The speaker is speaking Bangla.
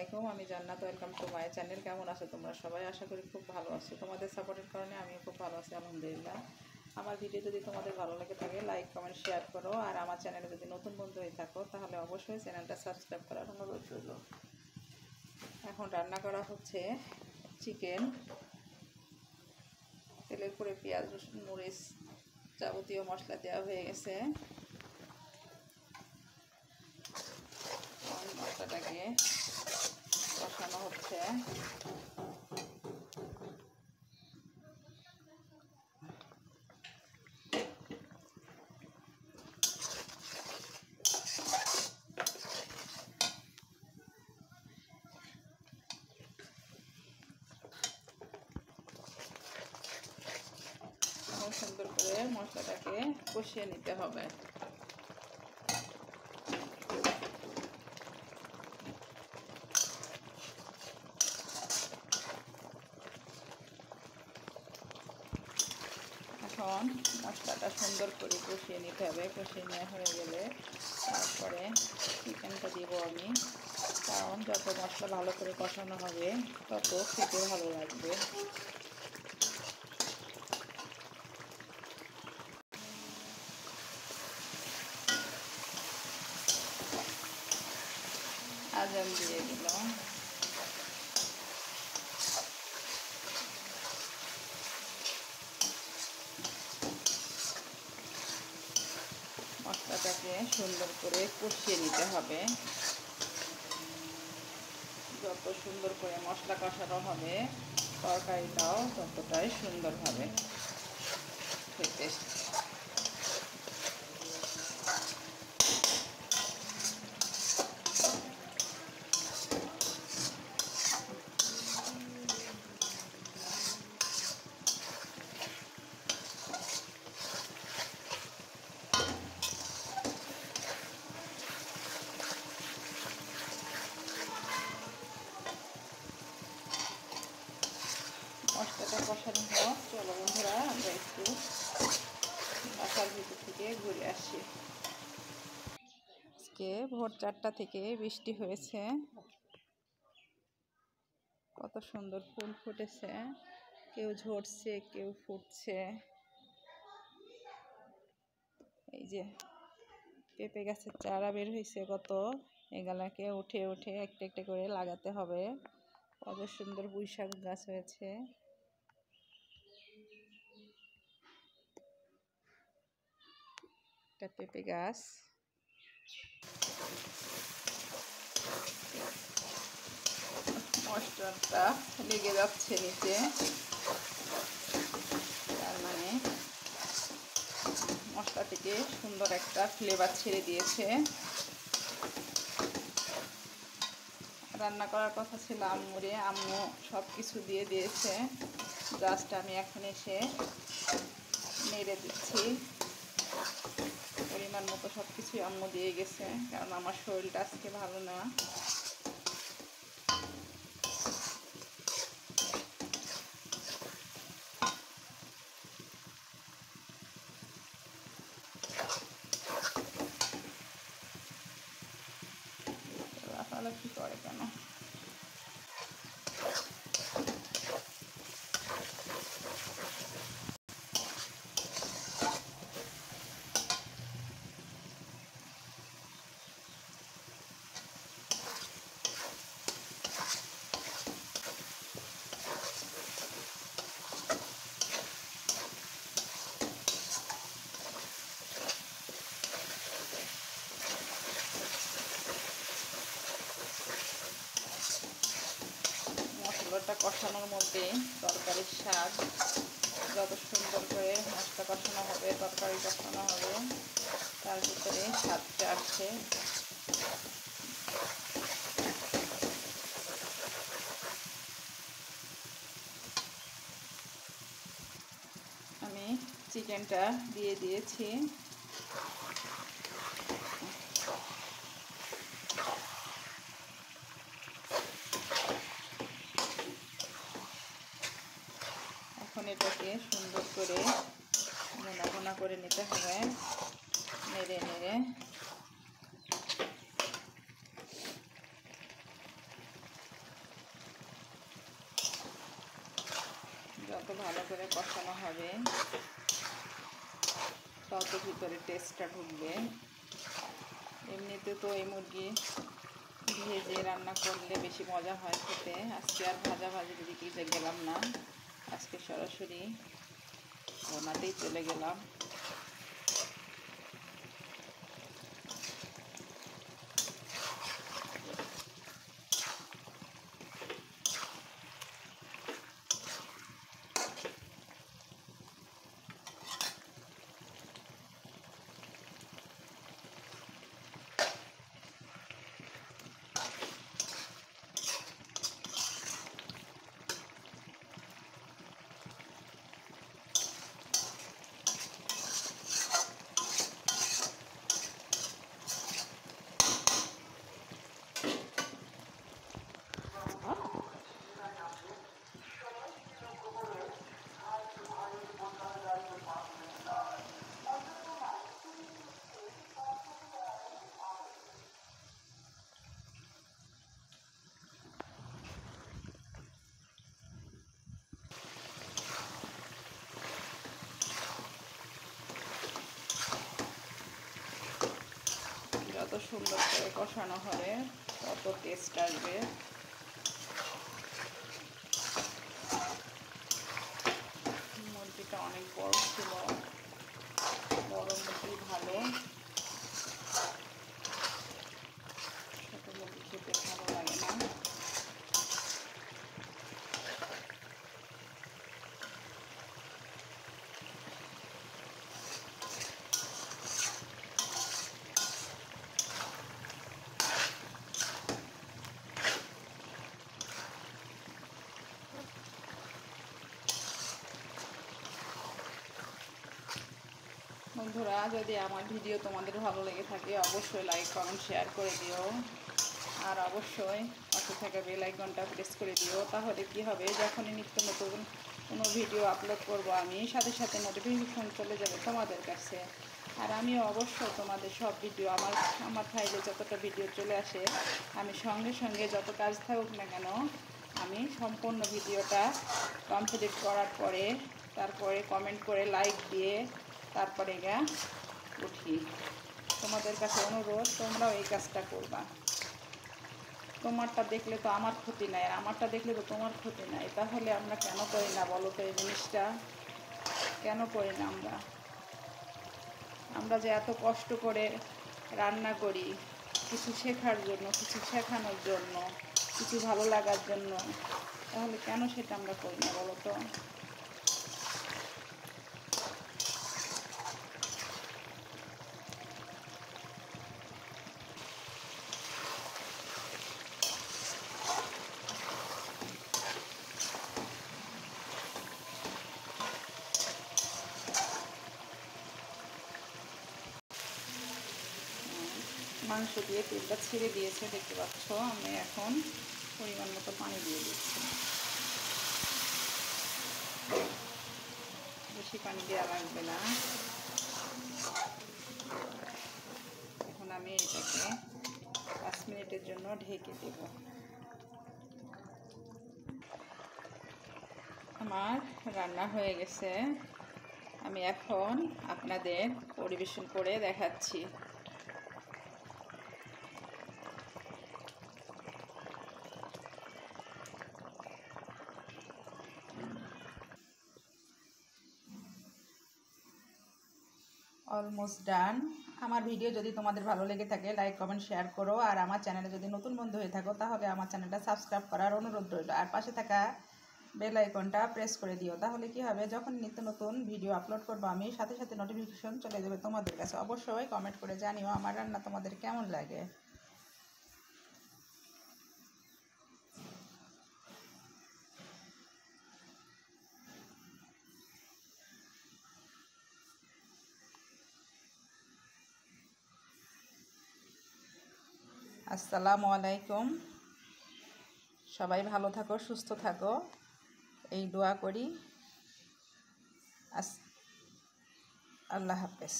আলাইকুম, আমি জান্নাত। Welcome to my channel. কেমন আছো তোমরা সবাই? আশা করি খুব ভালো আছো। তোমাদের সাপোর্টের কারণে আমিও খুব ভালো আছি, আলহামদুলিল্লাহ। আমার ভিডিও যদি তোমাদের ভালো লেগে থাকে লাইক কমেন্ট শেয়ার করো, আর আমার চ্যানেলে যদি নতুন বন্ধু হয়ে থাকো তাহলে অবশ্যই চ্যানেলটা সাবস্ক্রাইব করার অনুরোধ রইল। এখন রান্না করা হচ্ছে চিকেন। তেলের পরে পেঁয়াজ রসুন মরিচ যাবতীয় মশলা দেওয়া হয়ে গেছে। মশলাটাকে কষানো হচ্ছে। সুন্দর করে মশলাটাকে কষিয়ে নিতে হবে। এখন মশলাটা সুন্দর করে কষিয়ে নিতে হবে। কষিয়ে নেওয়া হয়ে গেলে তারপরে চিকেনটা দিব আমি, কারণ যত মশলা ভালো করে কষানো হবে তত খেতে ভালো লাগবে। আজান দিয়ে দিলাম। মশলাটাকে সুন্দর করে কষিয়ে নিতে হবে। যত সুন্দর করে মশলা কষানো হবে তরকারিটাও ততটাই সুন্দর হবে খেতে। মশলাটা কষানো হোক। চলো বন্ধুরা, আমরা একটু বাসার ভিতর থেকে ঘুরে আসি। আজকে ভোর 4টা থেকে বৃষ্টি হয়েছে। কত সুন্দর ফুল ফুটেছে, কেউ ঝরছে কেউ ফুটছে। এই যে পেঁপে গাছের চারা বের হয়েছে কত, এগুলাকে উঠে উঠে একটা একটা করে লাগাতে হবে। কত সুন্দর পুঁইশাক গাছ হয়েছে। একটা পেঁপে গাছ। মশলাটা লেগে যাচ্ছে নিচে, তার মানে মশলা থেকে সুন্দর একটা ফ্লেভার ছেড়ে দিয়েছে। রান্না করার কথা ছিল আম্মুরে, আম্মু সব কিছু দিয়ে দিয়েছে। জাস্ট আমি এখন এসে নেড়ে দিচ্ছি। পরিমাণ মতো সব কিছুই আম্মু দিয়ে গেছে, কারণ আমার শরীরটা আজকে ভালো না। লাফালাফি করে কেন? মশলাটা কষানোর মধ্যে তরকারির স্বাদ, যত সুন্দর করে মশলা কষানো হবে তরকারি কষানো হবে তার ভিতরে স্বাদটা আসছে। আমি চিকেনটা দিয়ে দিয়েছি। এখন এটাকে সুন্দর করে ভুনা ভুনা করে নিতে হবে, নেড়ে নেড়ে। যত ভালো করে কষানো হবে তত ভিতরে টেস্টটা ঢুকবে। এমনিতে তো এই মুরগি ভেজে রান্না করলে বেশি মজা হয় খেতে। আজকে আর ভাজাভাজির দিকে গেলাম না, আজকে সরাসরি ভোনাতেই চলে গেলাম। যত সুন্দর করে কষানো হবে তত টেস্ট আসবে। মুরগিটা অনেক বড় ছিল, বড় মুরগি ভালো, ছোট মুরগি খেতে ভালো লাগে না। বন্ধুরা, যদি আমার ভিডিও তোমাদের ভালো লেগে থাকে অবশ্যই লাইক কমেন্ট শেয়ার করে দিও, আর অবশ্যই পাশে থাকা বেল আইকনটা প্রেস করে দিও। তাহলে কি হবে, যখনই নিত্য নতুন কোনো ভিডিও আপলোড করব আমি সাথে সাথে নোটিফিকেশন চলে যাবে তোমাদের কাছে। আর আমিও অবশ্যই তোমাদের সব ভিডিও আমার ফাইলে যতটা ভিডিও চলে আসে আমি সঙ্গে সঙ্গে যত কাজ থাকুক না কেন আমি সম্পূর্ণ ভিডিওটা কমপ্লিট করার পরে তারপরে কমেন্ট করে লাইক দিয়ে তারপরে উঠি। তোমাদের কাছে অনুরোধ, তোমরাও এই কাজটা করবা। তোমারটা দেখলে তো আমার ক্ষতি নাই, আর আমারটা দেখলে তো তোমার ক্ষতি নাই। তাহলে আমরা কেন করি না বলো তো? এই জিনিসটা কেন করি না আমরা? আমরা যে এত কষ্ট করে রান্না করি কিছু শেখার জন্য, কিছু শেখানোর জন্য, কিছু ভালো লাগার জন্য, তাহলে কেন সেটা আমরা করি না বলো তো? মাংস দিয়ে তেলটা ছেড়ে দিয়েছে দেখতে পাচ্ছ। আমি এখন পরিমাণ মতো পানি দিয়ে দিচ্ছি, বেশি পানি দেওয়া লাগবে না। এখন আমি এটাকে 5 মিনিটের জন্য ঢেকে দেব। আমার রান্না হয়ে গেছে, আমি এখন আপনাদের পরিবেশন করে দেখাচ্ছি। Almost done. আমার ভিডিও যদি তোমাদের ভালো লেগে থাকে লাইক কমেন্ট শেয়ার করো, আর আমার চ্যানেলে যদি নতুন বন্ধু হয়ে থাকো তাহলে আমার চ্যানেলটা সাবস্ক্রাইব করার অনুরোধ রইল, আর পাশে থাকা বেল আইকনটা প্রেস করে দিও। তাহলে কি হবে, যখন নিত্য নতুন ভিডিও আপলোড করবো আমি সাথে সাথে নোটিফিকেশন চলে যাবে তোমাদের কাছে। অবশ্যই কমেন্ট করে জানিও আমার রান্না তোমাদের কেমন লাগে। আসসালামু আলাইকুম। সবাই ভালো থাকো, সুস্থ থাকো, এই দোয়া করি। আল্লাহ হাফেজ।